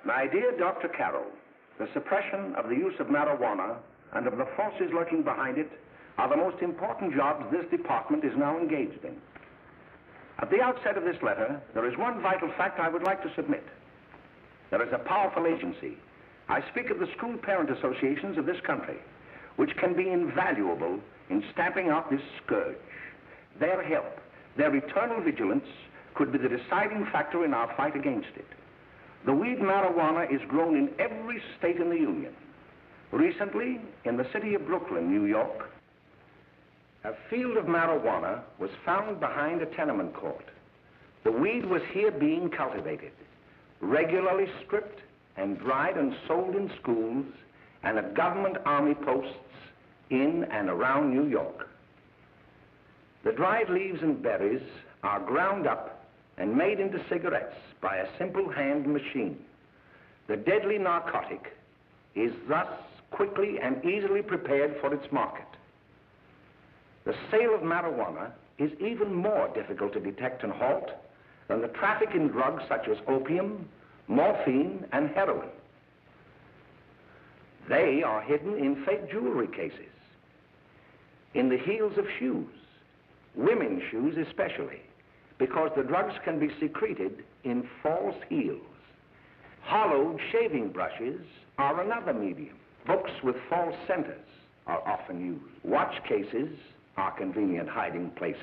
My dear Dr. Carroll, the suppression of the use of marijuana and of the forces lurking behind it are the most important jobs this department is now engaged in. At the outset of this letter, there is one vital fact I would like to submit. There is a powerful agency. I speak of the school parent associations of this country, which can be invaluable in stamping out this scourge. Their help, their eternal vigilance, could be the deciding factor in our fight against it. The weed marijuana is grown in every state in the Union. Recently, in the city of Brooklyn, New York, a field of marijuana was found behind a tenement court. The weed was here being cultivated, regularly stripped and dried and sold in schools and at government army posts in and around New York. The dried leaves and berries are ground up and made into cigarettes by a simple hand machine. The deadly narcotic is thus quickly and easily prepared for its market. The sale of marijuana is even more difficult to detect and halt than the traffic in drugs such as opium, morphine, and heroin. They are hidden in fake jewelry cases, in the heels of shoes, women's shoes especially, because the drugs can be secreted in false heels. Hollowed shaving brushes are another medium. Books with false centers are often used. Watch cases are convenient hiding places.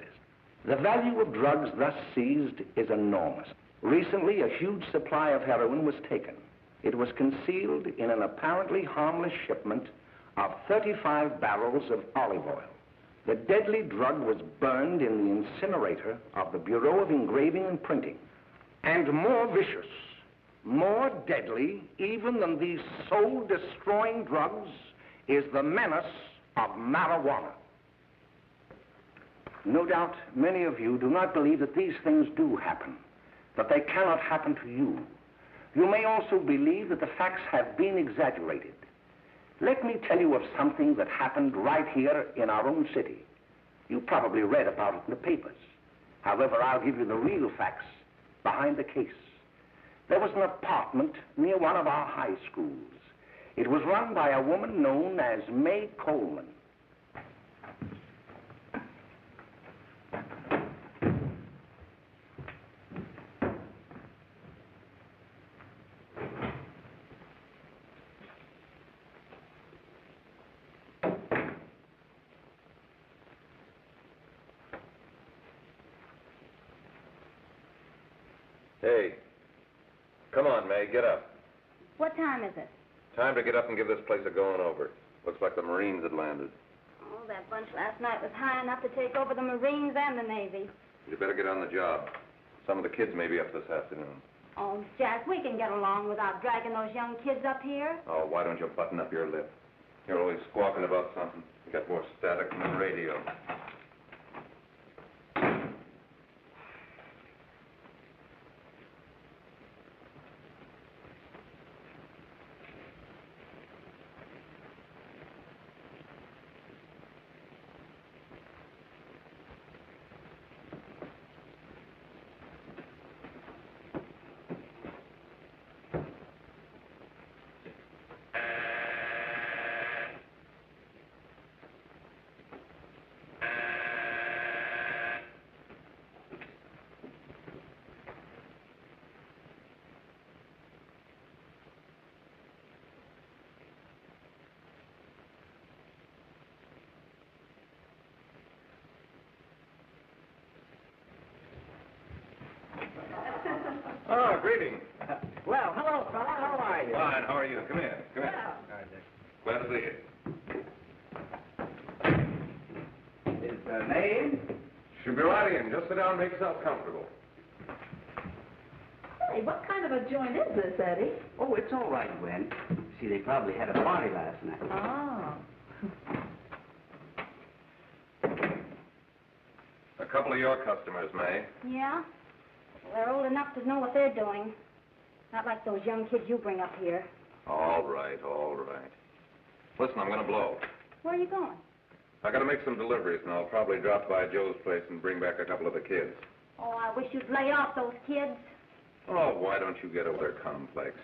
The value of drugs thus seized is enormous. Recently, a huge supply of heroin was taken. It was concealed in an apparently harmless shipment of 35 barrels of olive oil. The deadly drug was burned in the incinerator of the Bureau of Engraving and Printing. And more vicious, more deadly even than these soul-destroying drugs is the menace of marijuana. No doubt many of you do not believe that these things do happen, that they cannot happen to you. You may also believe that the facts have been exaggerated. Let me tell you of something that happened right here in our own city. You probably read about it in the papers. However, I'll give you the real facts behind the case. There was an apartment near one of our high schools. It was run by a woman known as May Coleman. Hey, come on, May, get up. What time is it? Time to get up and give this place a going over. Looks like the Marines had landed. Oh, that bunch last night was high enough to take over the Marines and the Navy. You better get on the job. Some of the kids may be up this afternoon. Oh, Jack, we can get along without dragging those young kids up here. Oh, why don't you button up your lip? You're always squawking about something. You got more static than the radio. Oh, greetings. Well, hello, fella. How are you? Fine, how are you? Come here. Come here. Glad to see you. Is the name? Should be right in. Just sit down and make yourself comfortable. Hey, what kind of a joint is this, Eddie? Oh, it's all right, Gwen. See, they probably had a party last night. Oh. A couple of your customers, May. Yeah? Well, they're old enough to know what they're doing. Not like those young kids you bring up here. All right, all right. Listen, I'm going to blow. Where are you going? I got to make some deliveries, and I'll probably drop by Joe's place and bring back a couple of the kids. Oh, I wish you'd lay off those kids. Oh, why don't you get over their complex?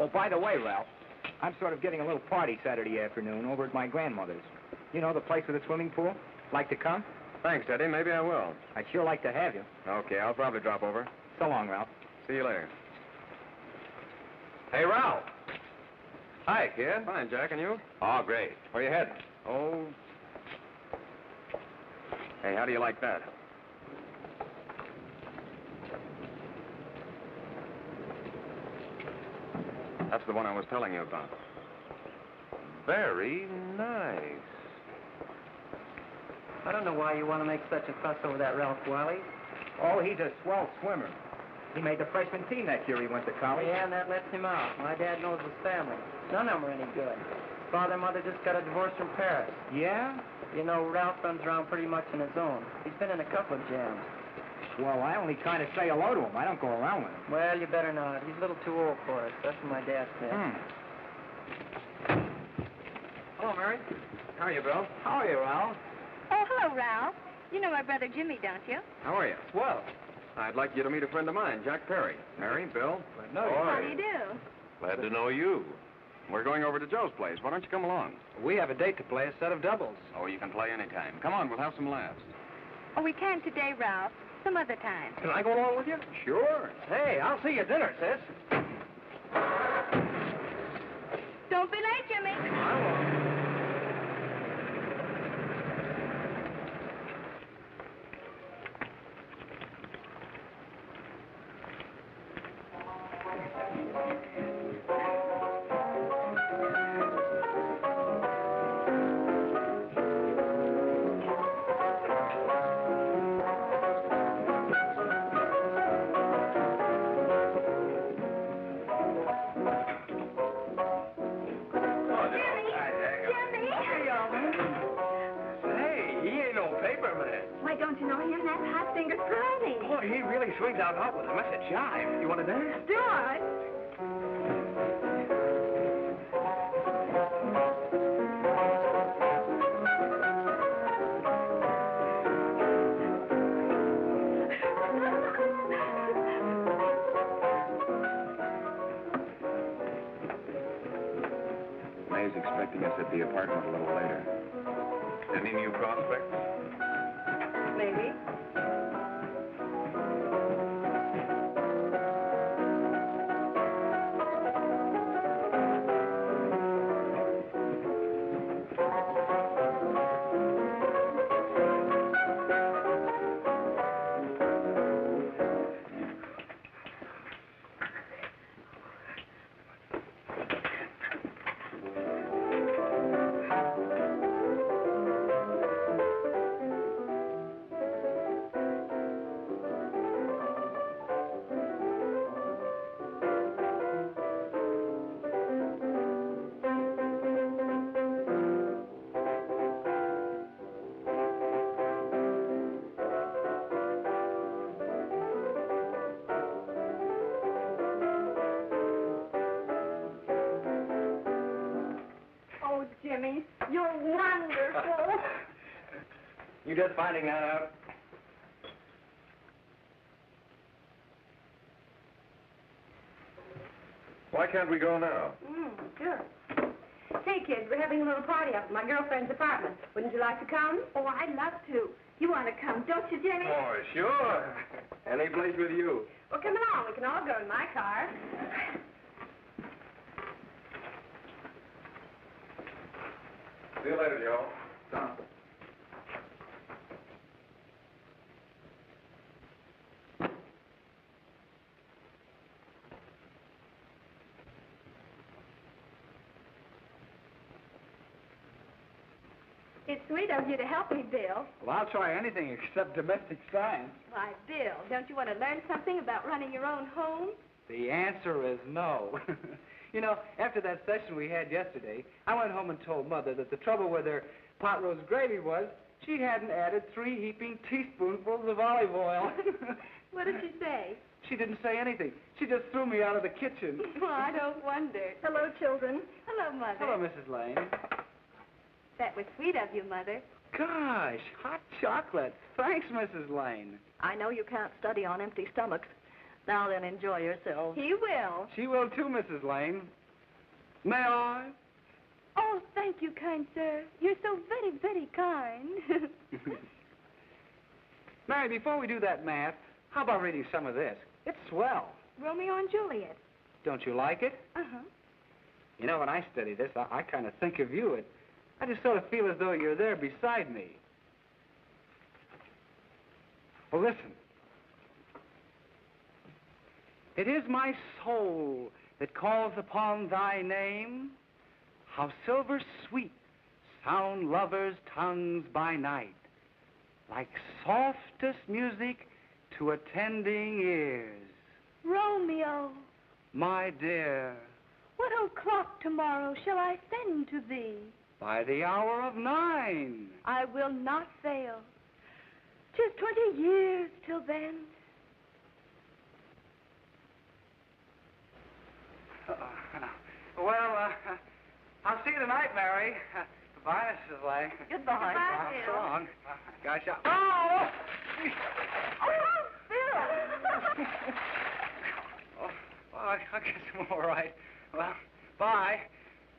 Oh, by the way, Ralph, I'm sort of getting a little party Saturday afternoon over at my grandmother's. You know, the place with the swimming pool? Like to come? Thanks, Eddie. Maybe I will. I'd sure like to have you. Okay, I'll probably drop over. So long, Ralph. See you later. Hey, Ralph. Hi, kid. Fine, Jack, and you? Oh, great. Where you heading? Oh. Hey, how do you like that? That's the one I was telling you about. Very nice. I don't know why you want to make such a fuss over that Ralph Wiley. Oh, he's a swell swimmer. He made the freshman team that year he went to college. Yeah, and that lets him out. My dad knows his family. None of them are any good. Father and mother just got a divorce from Paris. Yeah? You know, Ralph runs around pretty much on his own. He's been in a couple of jams. Well, I only kind of say hello to him. I don't go around with him. Well, you better not. He's a little too old for us. That's what my dad said. Hello, Mary. How are you, Bill? How are you, Ralph? Oh, hello, Ralph. You know my brother Jimmy, don't you? How are you? Swell. I'd like you to meet a friend of mine, Jack Perry. Mary, Bill. How do you do? Glad to know you. We're going over to Joe's place. Why don't you come along? We have a date to play, a set of doubles. Oh, you can play anytime. Come on, we'll have some laughs. Oh, we can't today, Ralph. Some other time. Can I go along with you? Sure. Hey, I'll see you at dinner, sis. Don't be late, Jimmy. I won't. Why, don't you know him? That's Hot Fingers Brownie. Boy, he really swings out hot with a message jive. You want to dance? Do it. May's expecting us at the apartment a little later. Any new prospects? Maybe. Oh, Jimmy, you're wonderful. You just finding that out? Why can't we go now? Sure. Hey, kids, we're having a little party up at my girlfriend's apartment. Wouldn't you like to come? Oh, I'd love to. You want to come, don't you, Jimmy? Oh, sure. Any place with you. Well, come along. We can all go in my car. See you later, Joe. It's sweet of you to help me, Bill. Well, I'll try anything except domestic science. Why, Bill, don't you want to learn something about running your own home? The answer is no. You know, after that session we had yesterday, I went home and told Mother that the trouble with her pot roast gravy was she hadn't added 3 heaping teaspoonfuls of olive oil. What did she say? She didn't say anything. She just threw me out of the kitchen. Well, I don't wonder. Hello, children. Hello, Mother. Hello, Mrs. Lane. That was sweet of you, Mother. Gosh, hot chocolate. Thanks, Mrs. Lane. I know you can't study on empty stomachs. Now then, enjoy yourselves. He will. She will too, Mrs. Lane. May I? Oh, thank you, kind sir. You're so very, very kind. Mary, before we do that math, how about reading some of this? It's swell. Romeo and Juliet. Don't you like it? Uh-huh. You know, when I study this, I kind of think of you. I just sort of feel as though you're there beside me. Well, listen. It is my soul that calls upon thy name. How silver sweet sound lovers' tongues by night, like softest music to attending ears. Romeo, My dear, what o'clock tomorrow shall I send to thee? by the hour of 9. I will not fail. 'Tis 20 years till then. Well, I'll see you tonight, Mary. Goodbye, Mrs. Lang. Goodbye. So long. Gosh, oh! Oh, Bill! Oh, well, I guess I'm all right. Well, bye.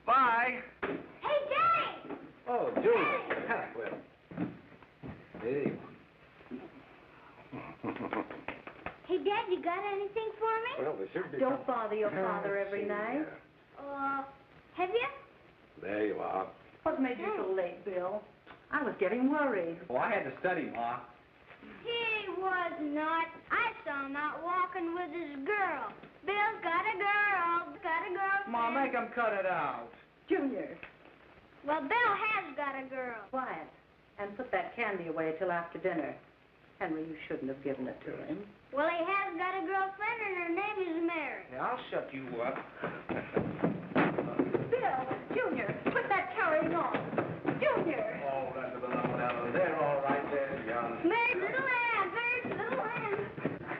Bye. Hey, Daddy! Oh, Julie. Well, hey. Hey, Dad, you got anything for me? Well, there should be. Don't bother your father every night. Have you? There you are. What made you so late, Bill? I was getting worried. Oh, I had to study, Ma. He was not. I saw him out walking with his girl. Bill's got a girl. Got a girlfriend. Ma, make him cut it out. Junior, Well, Bill has got a girl. quiet. And put that candy away till after dinner. Henry, you shouldn't have given it to him. Well, he has got a girlfriend, and her name is Mary. Yeah, I'll shut you up. Bill, Junior, put that carrying on. Junior! Oh, that's a phenomenon. They're all right there, young. Mary's little lamb, Mary's little lamb.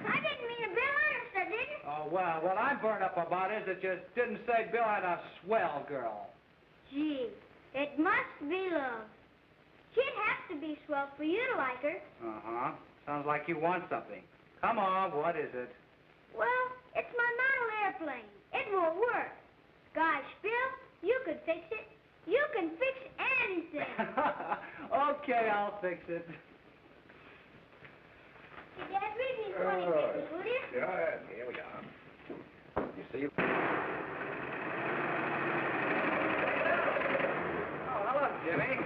I didn't mean to Bill Ernest, I didn't. Oh, well, what I'm burned up about is that you didn't say Bill had a swell girl. Gee, it must be love. She'd have to be swell for you to like her. Uh-huh. Sounds like you want something. Come on, what is it? Well, it's my model airplane. It won't work. Gosh, Bill, you could fix it. You can fix anything. Okay, I'll fix it. Hey, Dad, read me 20 pages, will you? Yeah, here we are. You see? Oh, hello, Jimmy.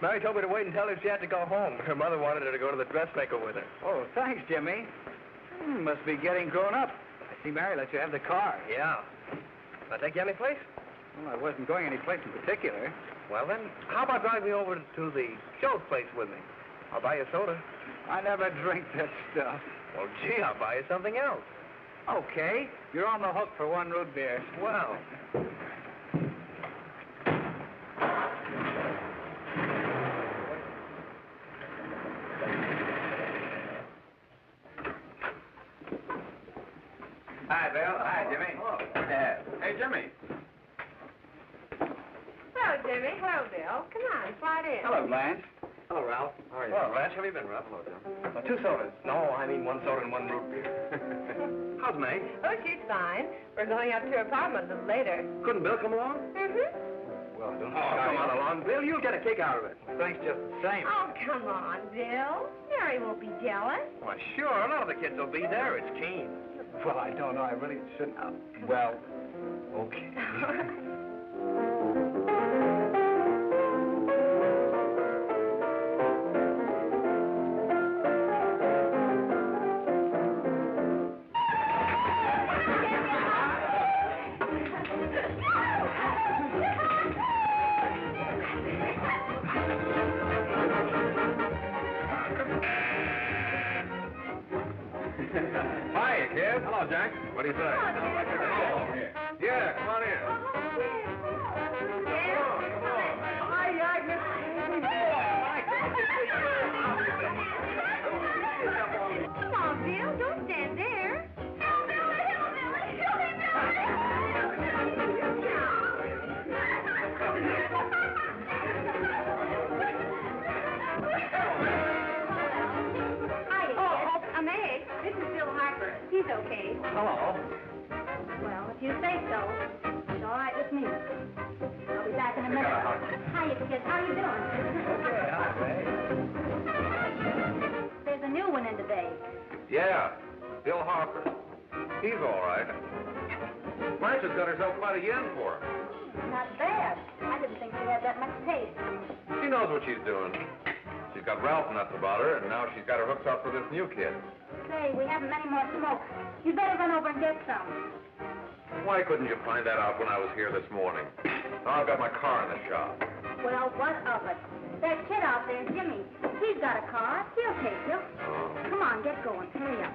Mary told me to wait and tell her she had to go home. Her mother wanted her to go to the dressmaker with her. Oh, thanks, Jimmy. Must be getting grown up. I see Mary let you have the car. Yeah. Can I take you any place? Well, I wasn't going any place in particular. Well, then, how about driving me over to the show's place with me? I'll buy you a soda. I never drink that stuff. Well, gee, I'll buy you something else. Okay, you're on the hook for one root beer. Well. Hi, Bill. Hi, Jimmy. Hello. Hey, Jimmy. Hello, Jimmy. Hello, Bill. Come on, slide in. Hello, Blanche. Hello, Ralph. How are you? Well, Blanche, how have you been, Ralph? Hello, John. 2 sodas. No, I mean 1 soda and 1 root beer. How's May? Oh, she's fine. We're going up to her apartment a little later. Couldn't Bill come along? Mm-hmm. Well, don't Come on along, Bill. You'll get a kick out of it. Thanks just the same. Oh, come on, Bill. Mary won't be jealous. Why, sure. None of the kids will be there. It's Keen. Well, I don't know. I really shouldn't. Well, okay. Hiya, kid. Hello, Jack. What do you say? Yeah, come on in. Come on, Bill, don't stand there. May. This is Bill Harper. He's okay. Hello. Well, if you say so. It's all right with me. I'll be back in a minute. Hiya, kids. How you doing? Okay, hi, Ray. There's a new one in today. Yeah, Bill Harper. He's all right. Blanche has got herself quite a yen for him. Not bad. I didn't think she had that much taste. She knows what she's doing. She's got Ralph nuts about her, and now she's got her hooks up for this new kid. Say, we haven't many more smokes. You better run over and get some. Why couldn't you find that out when I was here this morning? Now I've got my car in the shop. Well, what of it? That kid out there, Jimmy, he's got a car. He'll take you. Come on, get going. Hurry up.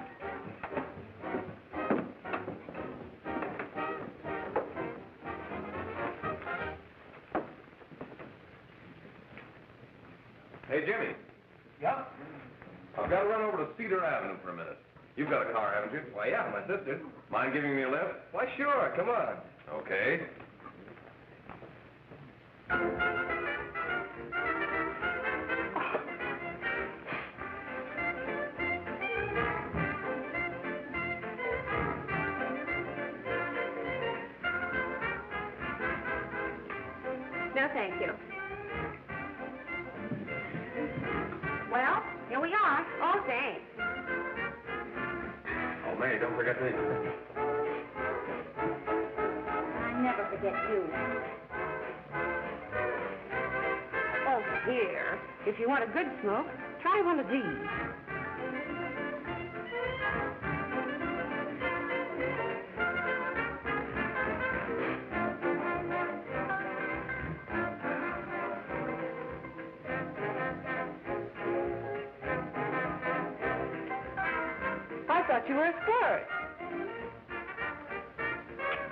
Hey, Jimmy. Yeah? I've got to run over to Cedar Avenue for a minute. You've got a car, haven't you? Why, yeah, my sister. Mind giving me a lift? Why, sure, come on. Okay. No, thank you. Well, here we are. Oh, thanks. Oh, May, don't forget me. I never forget you. Oh, here. If you want a good smoke, try one of these. I thought you were a sport.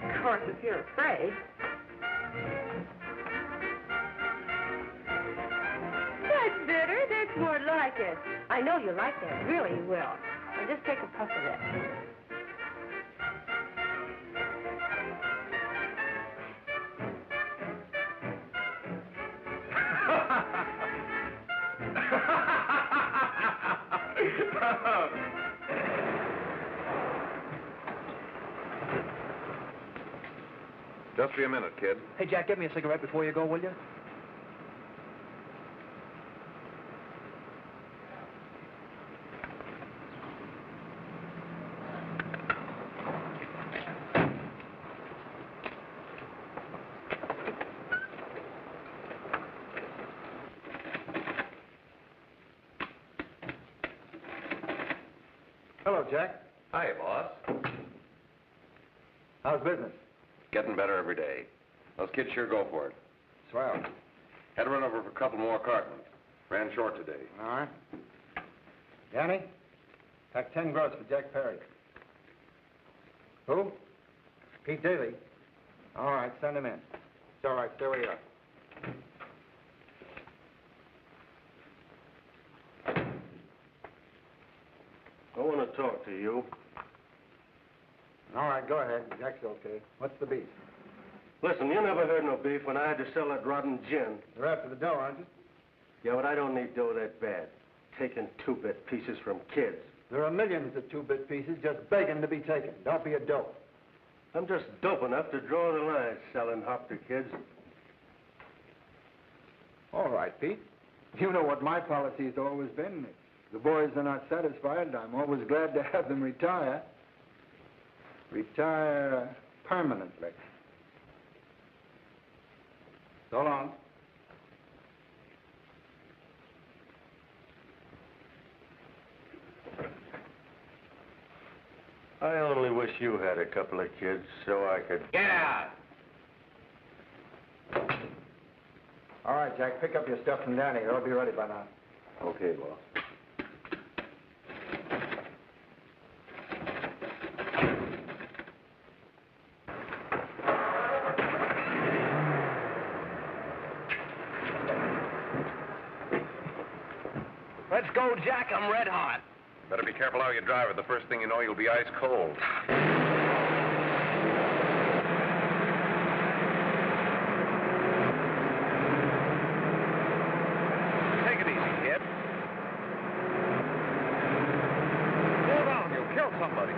Of course, if you're afraid. That's better. That's more like it. I know you like that. Really, you will. Now just take a puff of that. Just be a minute, kid. Hey, Jack, get me a cigarette before you go, will you? Hello, Jack. Hi, boss. How's business? Getting better every day. Those kids sure go for it. Swell. Had to run over for a couple more cartons. Ran short today. All right. Danny, pack 10 gross for Jack Perry. Who? Pete Daly. All right, send him in. It's all right, stay where you are. I want to talk to you. All right, go ahead. Jack's okay. What's the beef? Listen, you never heard no beef when I had to sell that rotten gin. You're after the dough, aren't you? Yeah, but I don't need dough that bad. Taking two-bit pieces from kids. There are millions of two-bit pieces just begging to be taken. Don't be a dope. I'm just dope enough to draw the line selling hop to kids. All right, Pete. You know what my policy's always been. If the boys are not satisfied, I'm always glad to have them retire. Retire permanently. So long. I only wish you had a couple of kids so I could... Get out! All right, Jack, pick up your stuff from Danny. It'll be ready by now. Okay, boss. Let's go, Jack. I'm red hot. Better be careful how you drive it. The first thing you know, you'll be ice cold. Take it easy, kid. Slow down. You'll kill somebody.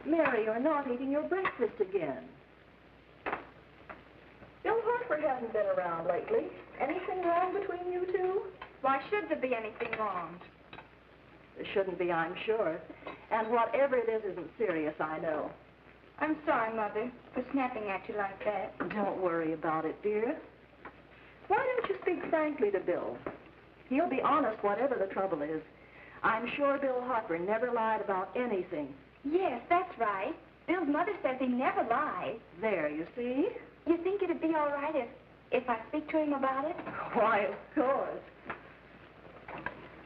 Mary, you're not eating your breakfast again. Bill Hartford hasn't been around lately. Anything wrong between you two? Why should there be anything wrong? There shouldn't be, I'm sure. And whatever it is isn't serious, I know. I'm sorry, Mother, for snapping at you like that. Don't worry about it, dear. Why don't you speak frankly to Bill? He'll be honest whatever the trouble is. I'm sure Bill Hartford never lied about anything. Yes, that's right. Bill's mother says he never lies. There, you see? You think it'd be all right if I speak to him about it? Why, of course.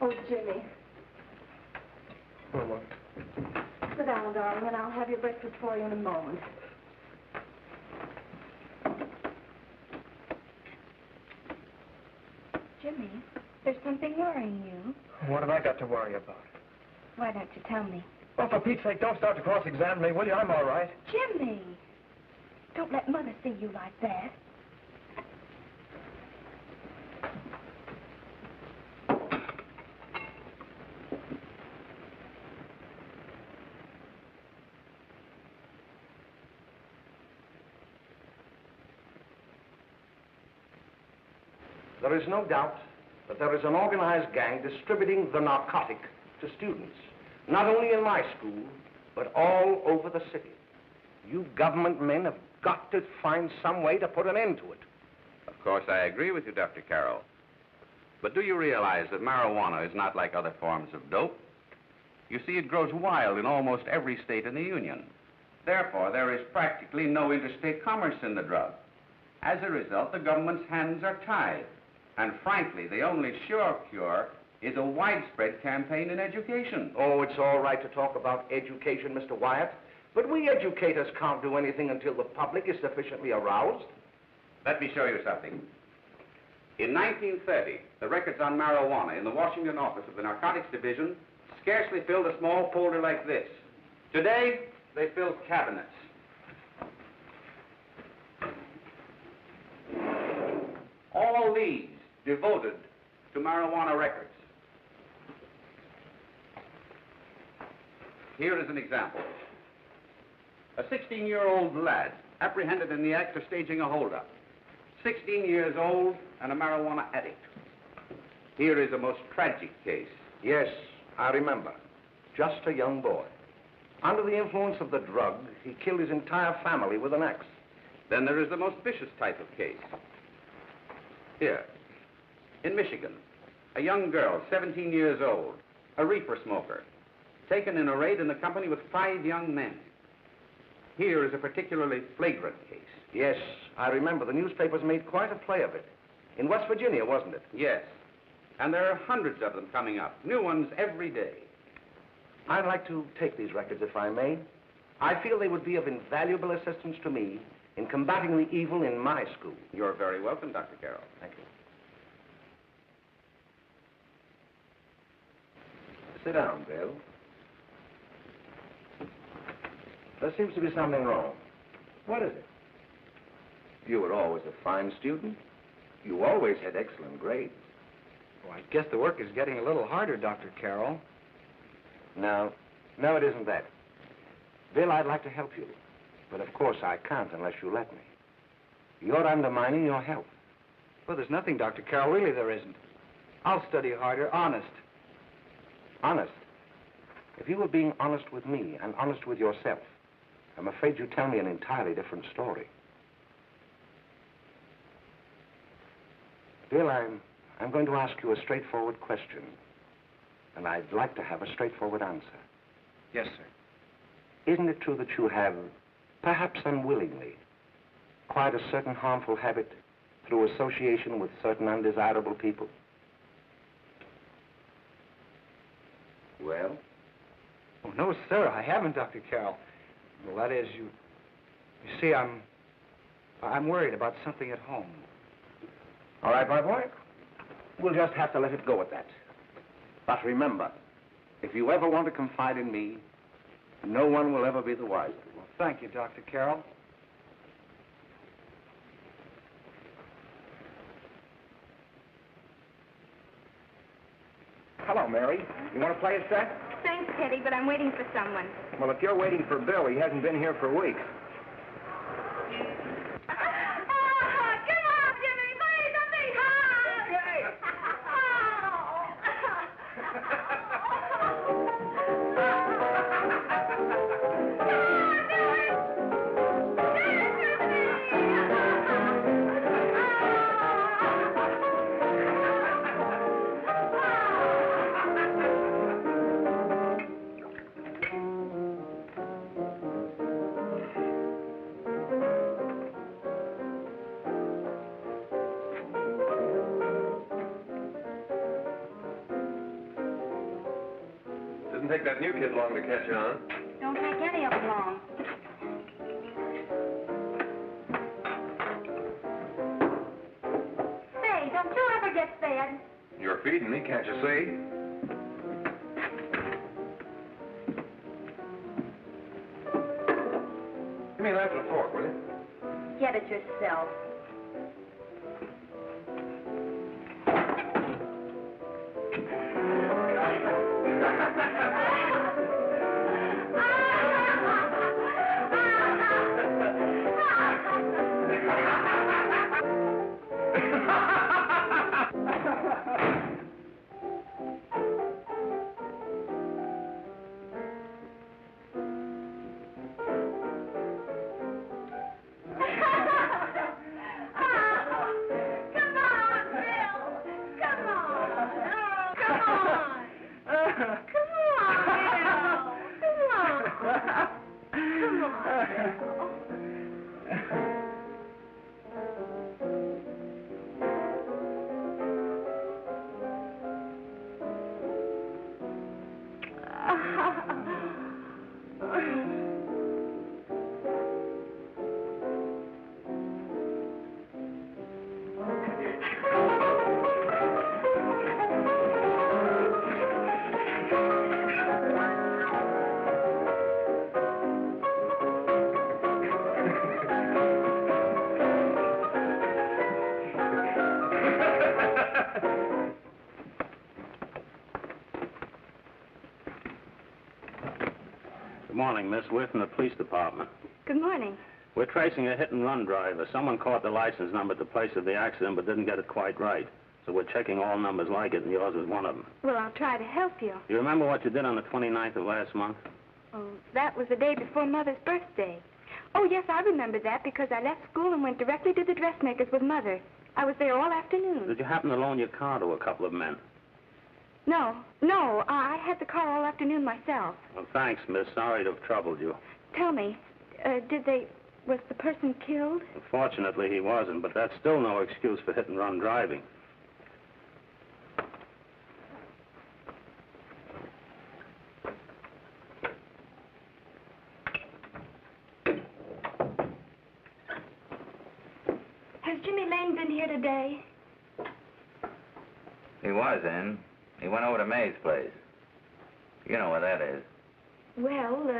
Oh, Jimmy. Mama. Sit down, darling, and I'll have your breakfast for you in a moment. Jimmy, there's something worrying you. What have I got to worry about? Why don't you tell me? Well, for Pete's sake, don't start to cross-examine me, will you? I'm all right. Jimmy! Don't let Mother see you like that. There is no doubt that there is an organized gang distributing the narcotic to students, not only in my school, but all over the city. You government men have got to find some way to put an end to it. Of course, I agree with you, Dr. Carroll. But do you realize that marijuana is not like other forms of dope? You see, it grows wild in almost every state in the Union. Therefore, there is practically no interstate commerce in the drug. As a result, the government's hands are tied. And frankly, the only sure cure is a widespread campaign in education. Oh, it's all right to talk about education, Mr. Wyatt, but we educators can't do anything until the public is sufficiently aroused. Let me show you something. In 1930, the records on marijuana in the Washington office of the Narcotics Division scarcely filled a small folder like this. Today, they fill cabinets. All these devoted to marijuana records. Here is an example. A 16-year-old lad apprehended in the act of staging a holdup. 16 years old and a marijuana addict. Here is a most tragic case. Yes, I remember. Just a young boy. Under the influence of the drug, he killed his entire family with an axe. Then there is the most vicious type of case. Here, in Michigan, a young girl, 17 years old, a reefer smoker, taken in a raid in the company with 5 young men. Here is a particularly flagrant case. Yes, I remember. The newspapers made quite a play of it. In West Virginia, wasn't it? Yes. And there are hundreds of them coming up, new ones every day. I'd like to take these records, if I may. I feel they would be of invaluable assistance to me in combating the evil in my school. You're very welcome, Dr. Carroll. Thank you. Sit down, Bill. There seems to be something wrong. What is it? You were always a fine student. You always had excellent grades. Well, I guess the work is getting a little harder, Dr. Carroll. No, it isn't that. Bill, I'd like to help you. But of course I can't unless you let me. You're undermining your health. Well, there's nothing, Dr. Carroll. Really, there isn't. I'll study harder, honest. Honest? If you were being honest with me and honest with yourself, I'm afraid you'd tell me an entirely different story. Bill, I'm going to ask you a straightforward question. And I'd like to have a straightforward answer. Yes, sir. Isn't it true that you have, perhaps unwillingly, acquired a certain harmful habit through association with certain undesirable people? Well? Oh, no, sir, I haven't, Dr. Carroll. Well, that is, you see, I'm worried about something at home. All right, my boy. We'll just have to let it go at that. But remember, if you ever want to confide in me, no one will ever be the wiser. Well, thank you, Dr. Carroll. Hello, Mary. You want to play a set? Thanks, Teddy, but I'm waiting for someone. Well, if you're waiting for Bill, he hasn't been here for weeks. Come on, Jimmy, please, a big hug! Didn't take that new kid long to catch on. Don't take any of them long. Say, don't you ever get fed? You're feeding me, can't you see? Give me a knife and a fork, will you? Get it yourself. Good morning, Miss. We're from the police department. Good morning. We're tracing a hit-and-run driver. Someone caught the license number at the place of the accident but didn't get it quite right. So we're checking all numbers like it, and yours was one of them. Well, I'll try to help you. You remember what you did on the 29th of last month? Oh, that was the day before Mother's birthday. Oh, yes, I remember that because I left school and went directly to the dressmaker's with Mother. I was there all afternoon. Did you happen to loan your car to a couple of men? No, I had the car all afternoon myself. Well, thanks, miss. Sorry to have troubled you. Tell me, was the person killed? Fortunately, he wasn't, but that's still no excuse for hit-and-run driving. Has Jimmy Lane been here today? He was in. He went over to May's place. You know where that is. Well,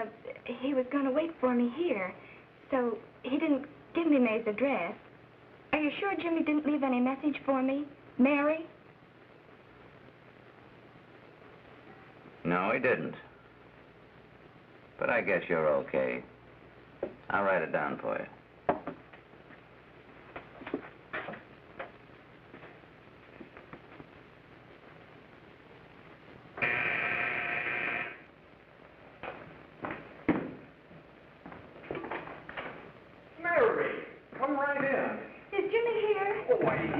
he was going to wait for me here, so he didn't give me May's address. Are you sure Jimmy didn't leave any message for me? Mary? No, he didn't. But I guess you're okay. I'll write it down for you.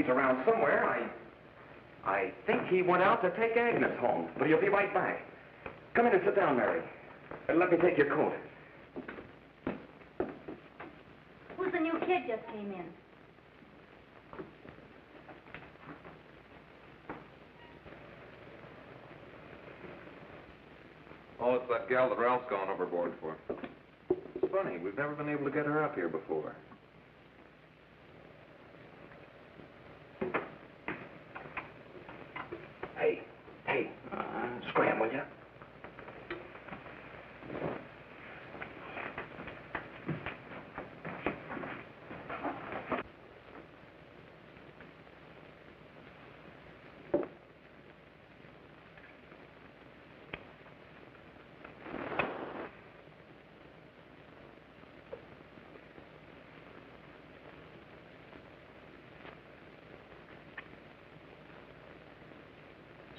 Around somewhere. I think he went out to take Agnes home, but he'll be right back. Come in and sit down, Mary. And let me take your coat. Who's the new kid just came in? Oh, it's that gal that Ralph's gone overboard for. It's funny, we've never been able to get her up here before. Hey, scram, will you?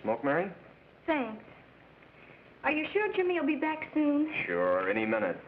Smoke, Mary? Thanks. Are you sure Jimmy will be back soon? Sure, any minute.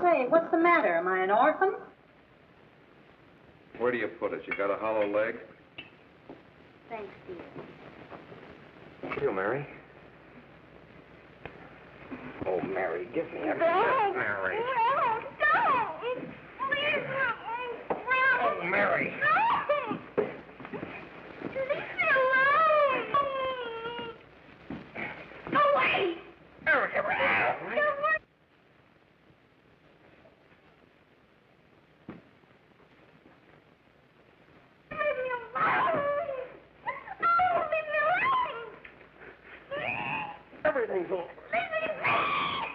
Say, what's the matter? Am I an orphan? Where do you put it? You got a hollow leg? Thanks, dear. You, Mary? Oh, Mary, give me a No, Mary. no, don't! Please, no! Oh, Mary. No! Leave me alone! Go away! Oh, give her now. Go away! Leave me alone! Oh, leave me alone! Everything's over. Leave me alone!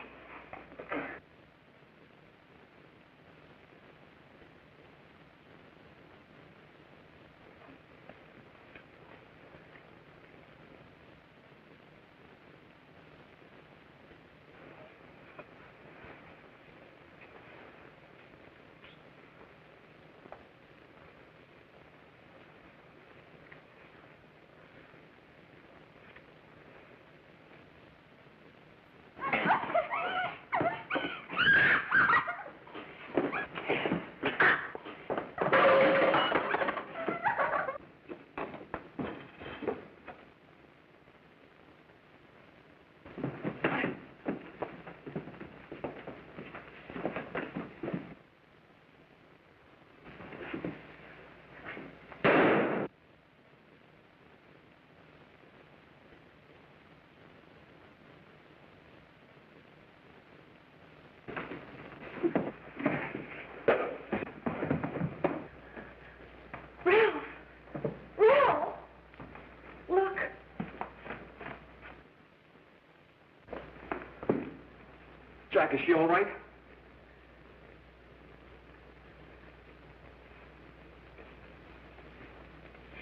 Jack, is she all right?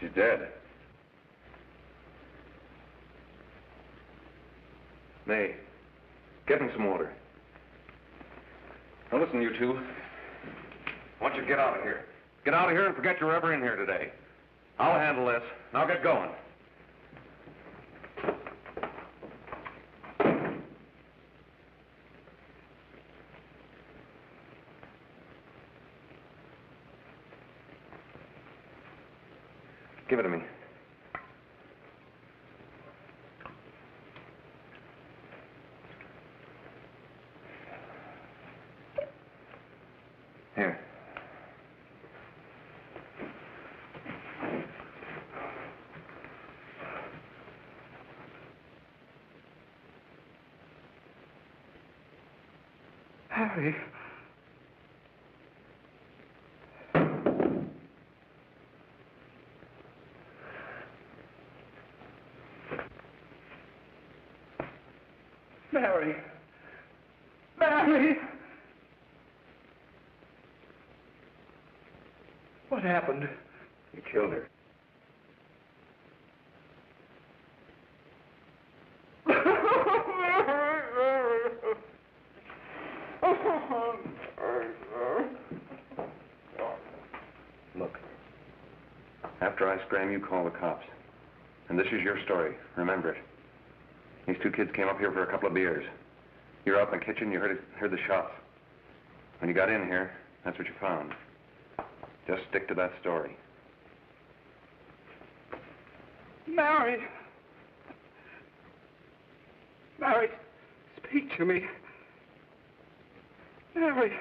She's dead. May, get him some water. Now listen, you two. I want you to get out of here. Get out of here and forget you're ever in here today. I'll handle this. Now get going. Give it to me. Here. Harry. Mary. Mary! What happened? You killed her. Look. After I scram, you call the cops. And this is your story. Remember it. These two kids came up here for a couple of beers. You were out in the kitchen, you heard the shots. When you got in here, that's what you found. Just stick to that story. Mary! Mary, speak to me. Mary!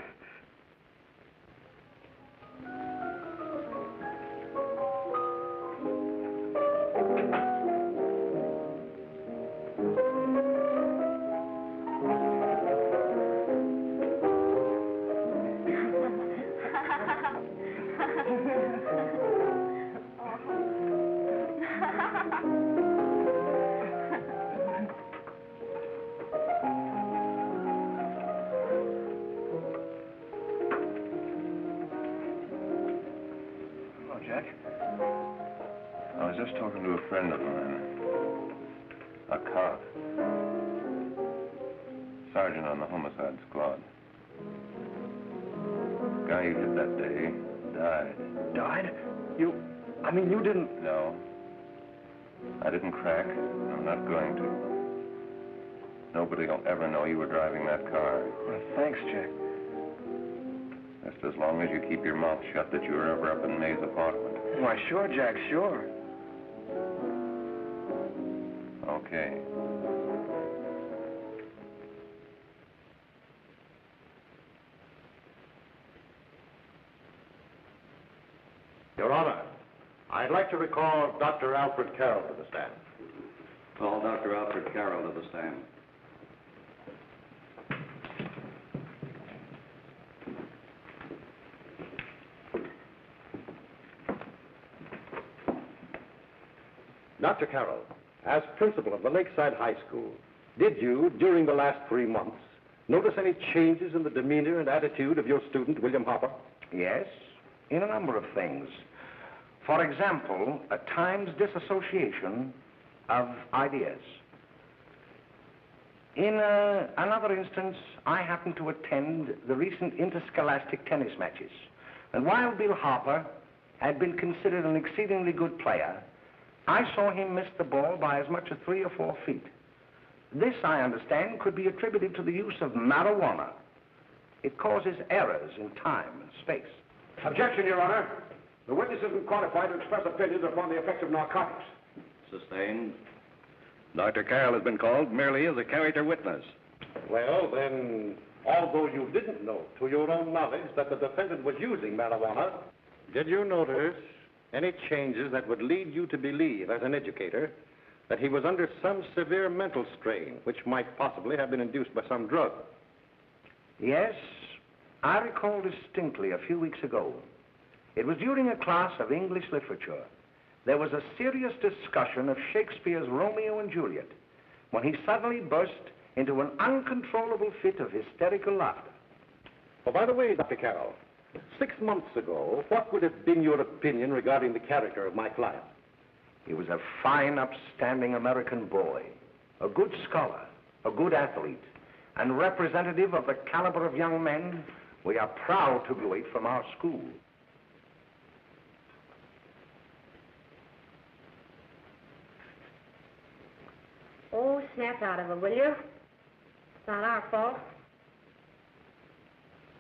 Jack. I was just talking to a friend of mine. A cop. Sergeant on the homicide squad. The guy you hit that day died. Died? You didn't... No. I didn't crack. I'm not going to. Nobody will ever know you were driving that car. Well, thanks, Jack. Just as long as you keep your mouth shut that you were ever up in May's apartment. Why, sure, Jack, sure. Okay. Your Honor, I'd like to recall Dr. Alfred Carroll to the stand. Call Dr. Alfred Carroll to the stand. Dr. Carroll, as principal of the Lakeside High School, did you, during the last 3 months, notice any changes in the demeanor and attitude of your student, William Hopper? Yes, in a number of things. For example, at times disassociation of ideas. In another instance, I happened to attend the recent interscholastic tennis matches. And while Bill Hopper had been considered an exceedingly good player, I saw him miss the ball by as much as 3 or 4 feet. This, I understand, could be attributed to the use of marijuana. It causes errors in time and space. Objection, Your Honor. The witness isn't qualified to express opinions upon the effects of narcotics. Sustained. Dr. Carroll has been called merely as a character witness. Well, then, although you didn't know to your own knowledge that the defendant was using marijuana, did you notice any changes that would lead you to believe, as an educator, that he was under some severe mental strain, which might possibly have been induced by some drug? Yes, I recall distinctly a few weeks ago. It was during a class of English literature. There was a serious discussion of Shakespeare's Romeo and Juliet when he suddenly burst into an uncontrollable fit of hysterical laughter. Oh, by the way, Dr. Carroll, 6 months ago, what would have been your opinion regarding the character of my client? He was a fine, upstanding American boy, a good scholar, a good athlete, and representative of the caliber of young men we are proud to graduate from our school. Oh, snap out of it, will you? It's not our fault.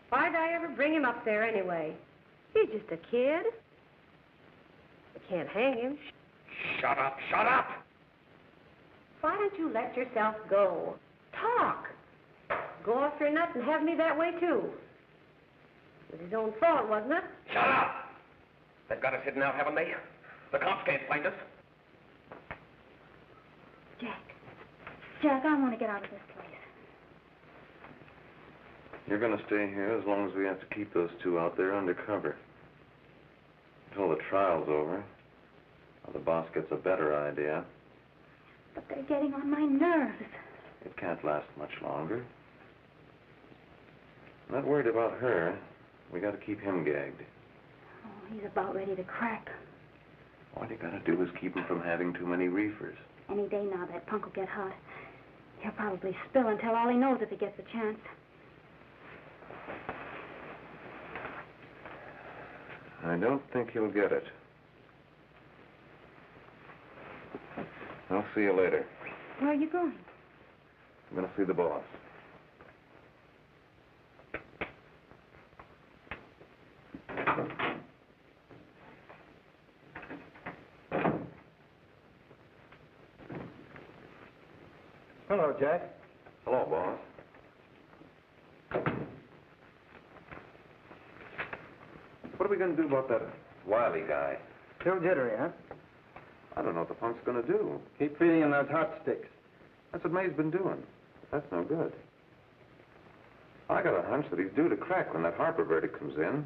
Why'd I ever bring him up there anyway? He's just a kid. We can't hang him. Shut up, shut up! Why don't you let yourself go? Talk. Go off your nut and have me that way, too. It was his own fault, wasn't it? Shut up! They've got us hidden now, haven't they? The cops can't find us. Jack, I want to get out of this place. You're going to stay here as long as we have to keep those two out there undercover. Until the trial's over. Or the boss gets a better idea. But they're getting on my nerves. It can't last much longer. I'm not worried about her. We got to keep him gagged. Oh, he's about ready to crack. All you got to do is keep him from having too many reefers. Any day now, that punk will get hot. He'll probably spill and tell all he knows if he gets a chance. I don't think he'll get it. I'll see you later. Where are you going? I'm going to see the boss. Hello, Jack. Hello, boss. What are we going to do about that Wiley guy? Still jittery, huh? I don't know what the punk's going to do. Keep feeding him those hot sticks. That's what May's been doing. That's no good. I got a hunch that he's due to crack when that Harper verdict comes in.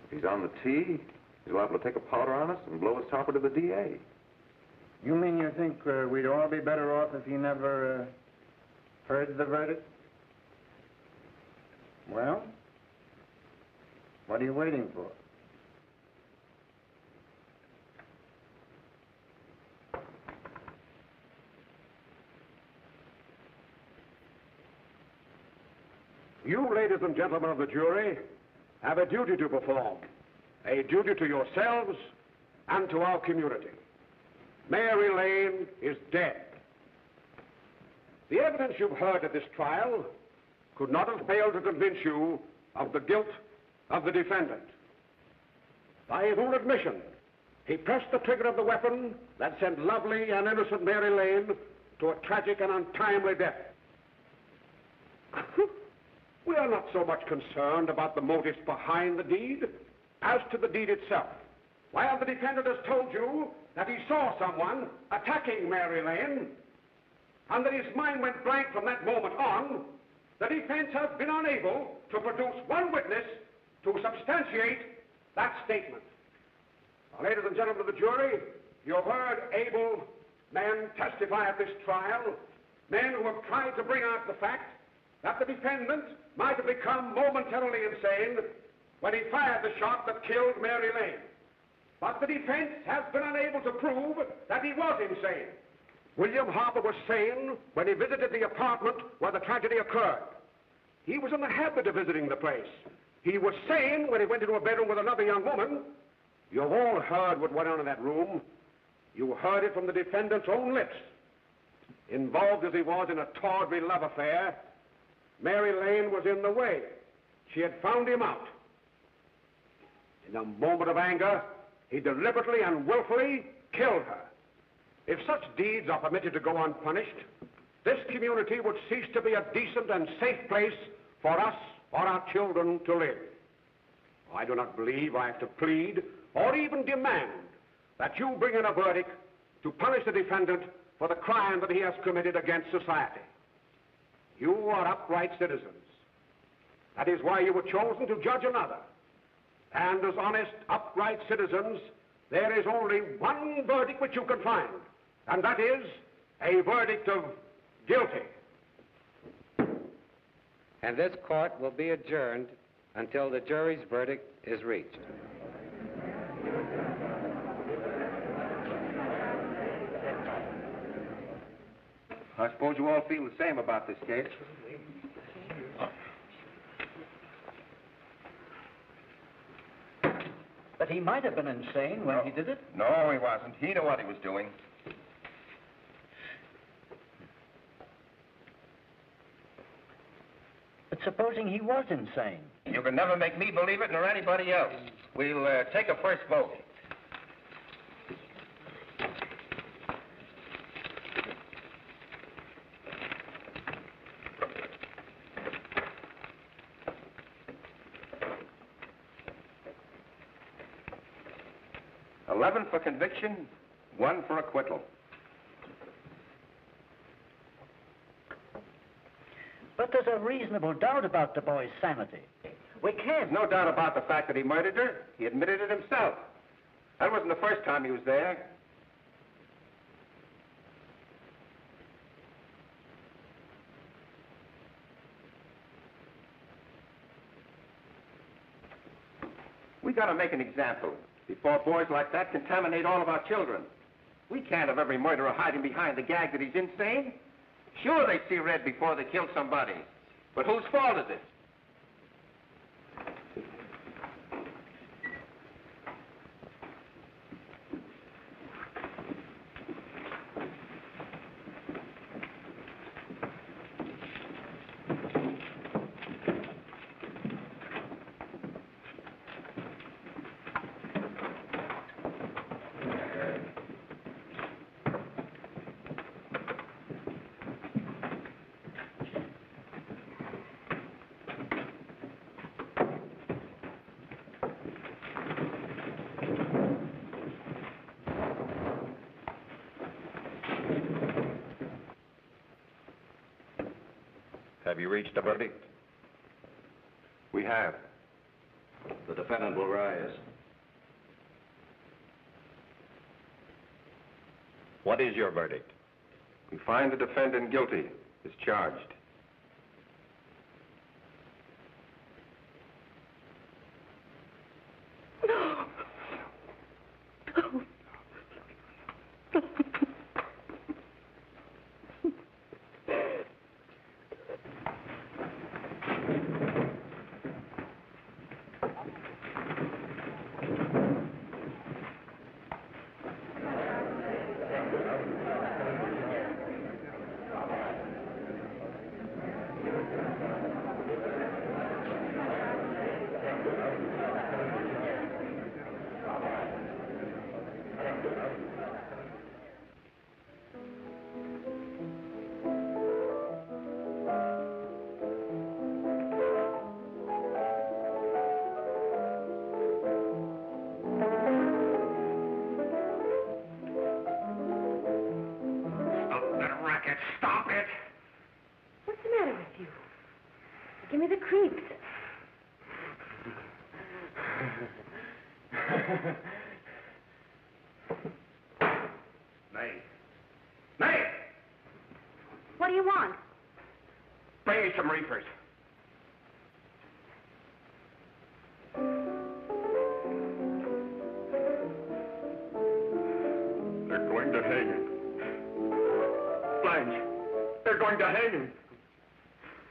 If he's on the tee, he's liable to take a powder on us and blow his topper to the DA. You mean you think we'd all be better off if he never heard the verdict? Well, what are you waiting for? You, ladies and gentlemen of the jury, have a duty to perform. A duty to yourselves and to our community. Mary Lane is dead. The evidence you've heard at this trial could not have failed to convince you of the guilt of the defendant. By his own admission, he pressed the trigger of the weapon that sent lovely and innocent Mary Lane to a tragic and untimely death. We are not so much concerned about the motives behind the deed as to the deed itself. While the defendant has told you that he saw someone attacking Mary Lane and that his mind went blank from that moment on, the defense has been unable to produce one witness to substantiate that statement. Now, ladies and gentlemen of the jury, you have heard able men testify at this trial, men who have tried to bring out the fact that the defendant might have become momentarily insane when he fired the shot that killed Mary Lane. But the defense has been unable to prove that he was insane. William Harper was sane when he visited the apartment where the tragedy occurred. He was in the habit of visiting the place. He was sane when he went into a bedroom with another young woman. You've all heard what went on in that room. You heard it from the defendant's own lips. Involved as he was in a tawdry love affair, Mary Lane was in the way. She had found him out. In a moment of anger, he deliberately and willfully killed her. If such deeds are permitted to go unpunished, this community would cease to be a decent and safe place for us or our children to live. I do not believe I have to plead or even demand that you bring in a verdict to punish the defendant for the crime that he has committed against society. You are upright citizens. That is why you were chosen to judge another. And as honest, upright citizens, there is only one verdict which you can find, and that is a verdict of guilty. And this court will be adjourned until the jury's verdict is reached. I suppose you all feel the same about this case. But he might have been insane when he did it. No, he wasn't. He knew what he was doing. But supposing he was insane? You can never make me believe it nor anybody else. We'll take a first vote. $11 for conviction, 1 for acquittal. But there's a reasonable doubt about the boy's sanity. We can't. No doubt about the fact that he murdered her. He admitted it himself. That wasn't the first time he was there. We gotta make an example before boys like that contaminate all of our children. We can't have every murderer hiding behind the gag that he's insane. Sure, they see red before they kill somebody. But whose fault is it? Have you reached a verdict? We have. The defendant will rise. What is your verdict? We find the defendant guilty as charged. Stop it! What's the matter with you? Give me the creeps. May. May! What do you want? Bring me some reefers. They're going to hang him. Blanche, they're going to hang him.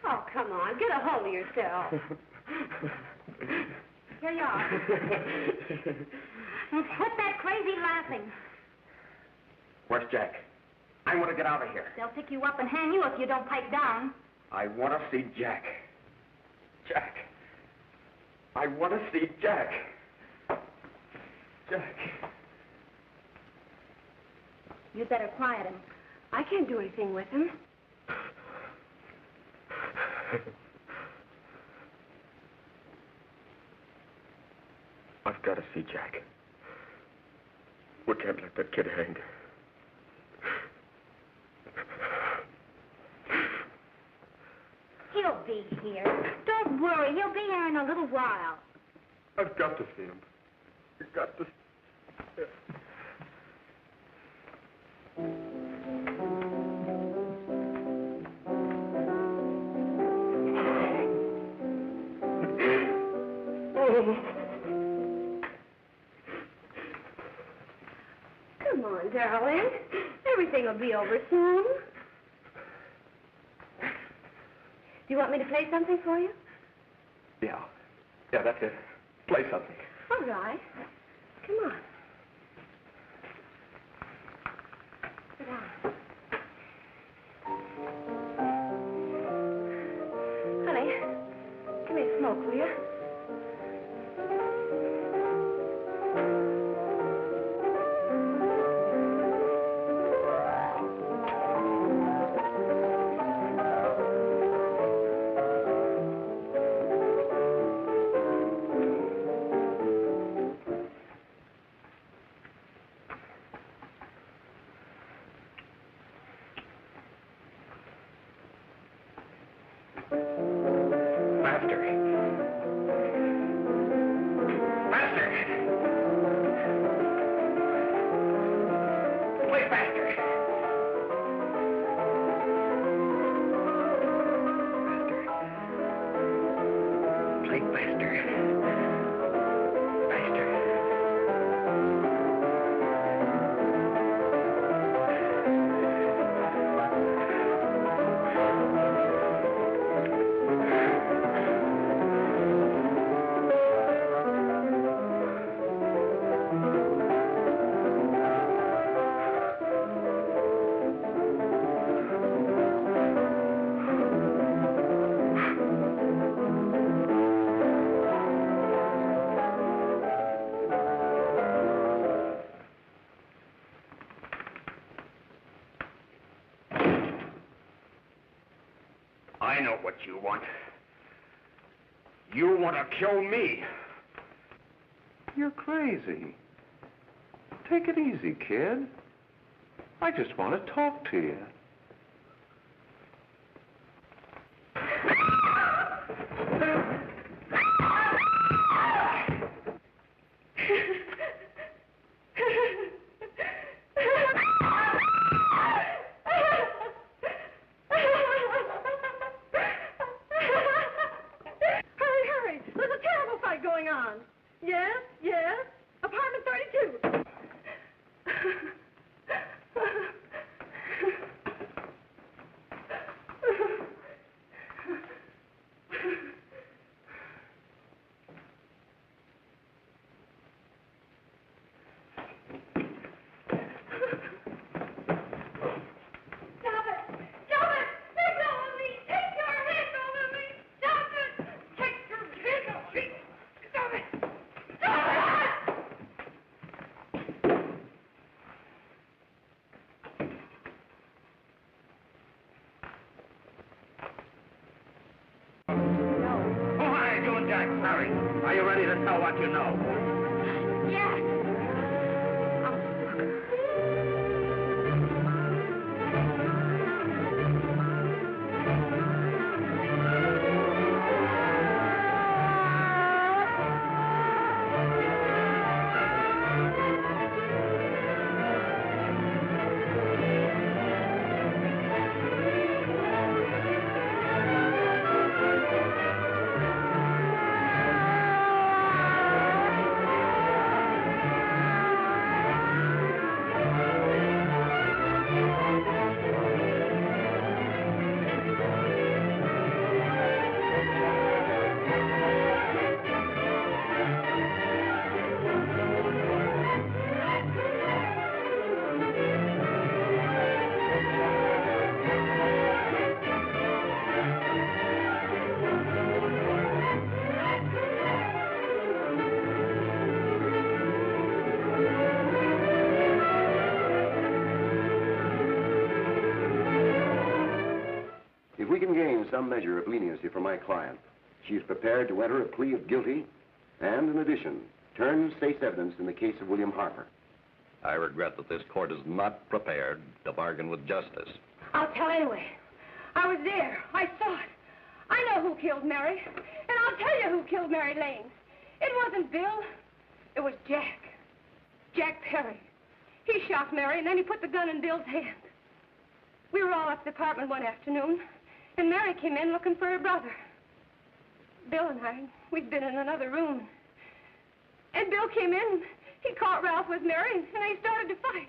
Oh, come on. Get a hold of yourself. Here you are. Quit that crazy laughing. Where's Jack? I want to get out of here. They'll pick you up and hang you if you don't pipe down. I want to see Jack. Jack. I want to see Jack. Jack. You'd better quiet him. I can't do anything with him. I've got to see Jack. We can't let that kid hang. He'll be here. Don't worry. He'll be here in a little while. I've got to see him. I've got to... Come on, darling. Everything will be over soon. Do you want me to play something for you? Yeah, that's it. Play something. All right. Come on. Sit down. Honey, give me a smoke, will you? I know what you want. You want to kill me. You're crazy. Take it easy, kid. I just want to talk to you. Are you ready to tell what you know? Jack! If we can gain some measure of leniency for my client, she is prepared to enter a plea of guilty and, in addition, turn state's evidence in the case of William Harper. I regret that this court is not prepared to bargain with justice. I'll tell anyway. I was there. I saw it. I know who killed Mary. And I'll tell you who killed Mary Lane. It wasn't Bill. It was Jack. Jack Perry. He shot Mary, and then he put the gun in Bill's hand. We were all up at the apartment one afternoon, and Mary came in looking for her brother. Bill and I, we'd been in another room. And Bill came in. He caught Ralph with Mary, and they started to fight.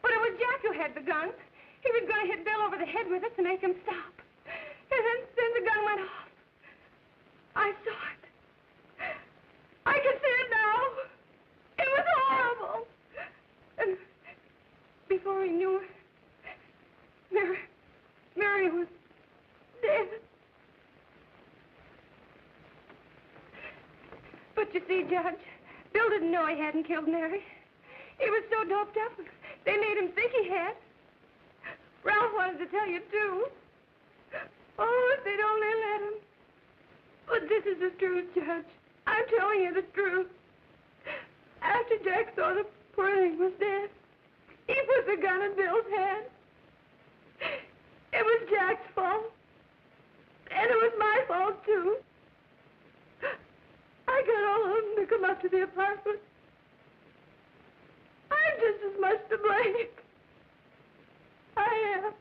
But it was Jack who had the gun. He was going to hit Bill over the head with it to make him stop. And then the gun went off. I saw it. I can see it now. It was horrible. And before he knew it, Mary was dead. But you see, Judge, Bill didn't know he hadn't killed Mary. He was so doped up, they made him think he had. Ralph wanted to tell you, too. Oh, if they'd only let him. But this is the truth, Judge. I'm telling you the truth. After Jack saw the poor thing was dead, he put the gun in Bill's hand. It was Jack's fault. And it was my fault, too. I got all of them to come up to the apartment. I'm just as much to blame. I am.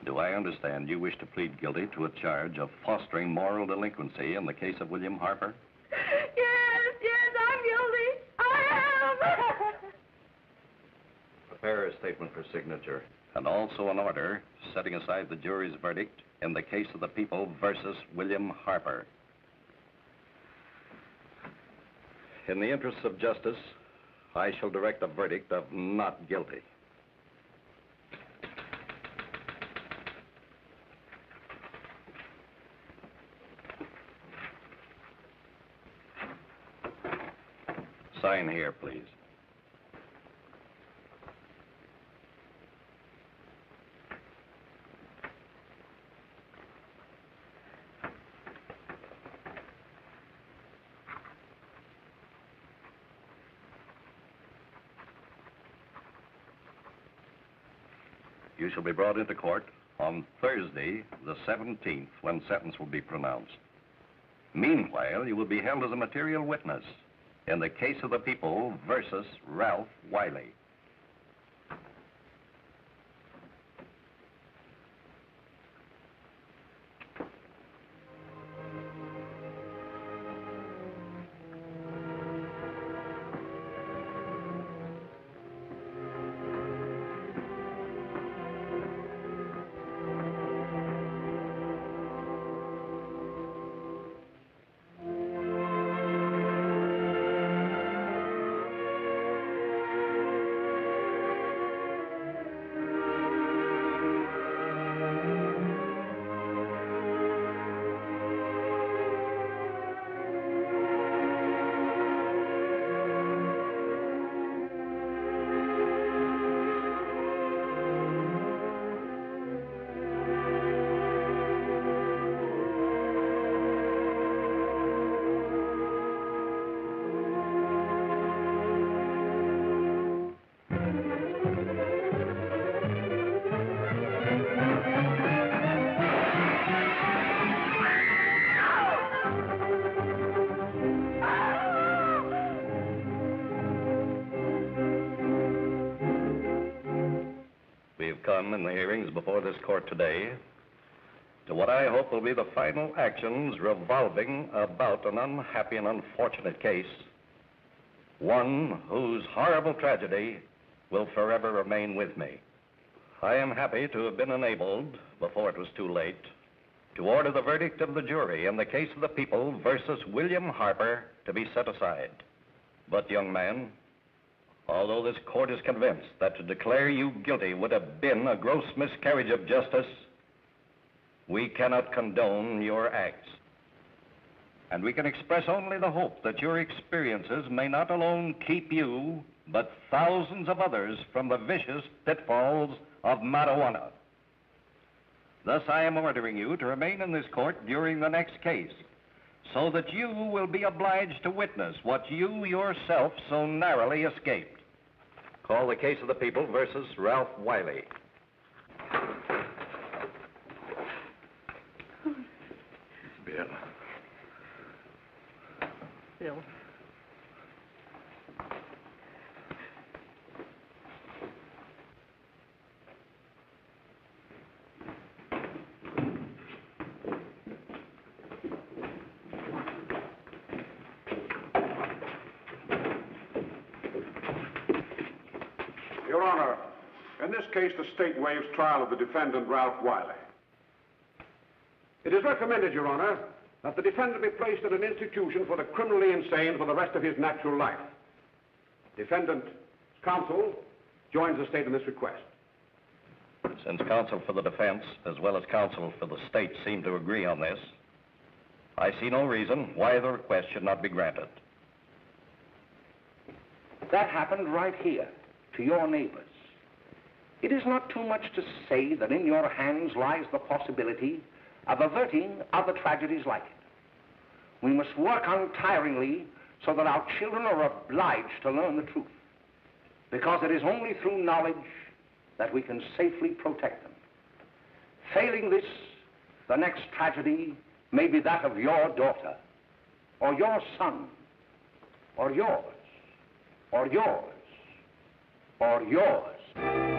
Do I understand you wish to plead guilty to a charge of fostering moral delinquency in the case of William Harper? Yes, I'm guilty. I am. Prepare a statement for signature, and also an order setting aside the jury's verdict in the case of the people versus William Harper. In the interests of justice, I shall direct a verdict of not guilty. Sign here, please. You shall be brought into court on Thursday, the 17th, when sentence will be pronounced. Meanwhile, you will be held as a material witness in the case of the people versus Ralph Wiley. done in the hearings before this court today to what I hope will be the final actions revolving about an unhappy and unfortunate case, one whose horrible tragedy will forever remain with me. I am happy to have been enabled, before it was too late, to order the verdict of the jury in the case of the people versus William Harper to be set aside. But, young man, although this court is convinced that to declare you guilty would have been a gross miscarriage of justice, we cannot condone your acts. And we can express only the hope that your experiences may not alone keep you, but thousands of others from the vicious pitfalls of marijuana. Thus, I am ordering you to remain in this court during the next case, so that you will be obliged to witness what you yourself so narrowly escaped. Call the case of the people versus Ralph Wiley. Bill. Bill. Your Honor, in this case, the state waives trial of the defendant, Ralph Wiley. It is recommended, Your Honor, that the defendant be placed in an institution for the criminally insane for the rest of his natural life. Defendant's counsel joins the state in this request. Since counsel for the defense, as well as counsel for the state, seem to agree on this, I see no reason why the request should not be granted. That happened right here, to your neighbors. It is not too much to say that in your hands lies the possibility of averting other tragedies like it. We must work untiringly so that our children are obliged to learn the truth, because it is only through knowledge that we can safely protect them. Failing this, the next tragedy may be that of your daughter, or your son, or yours, or yours, or yours.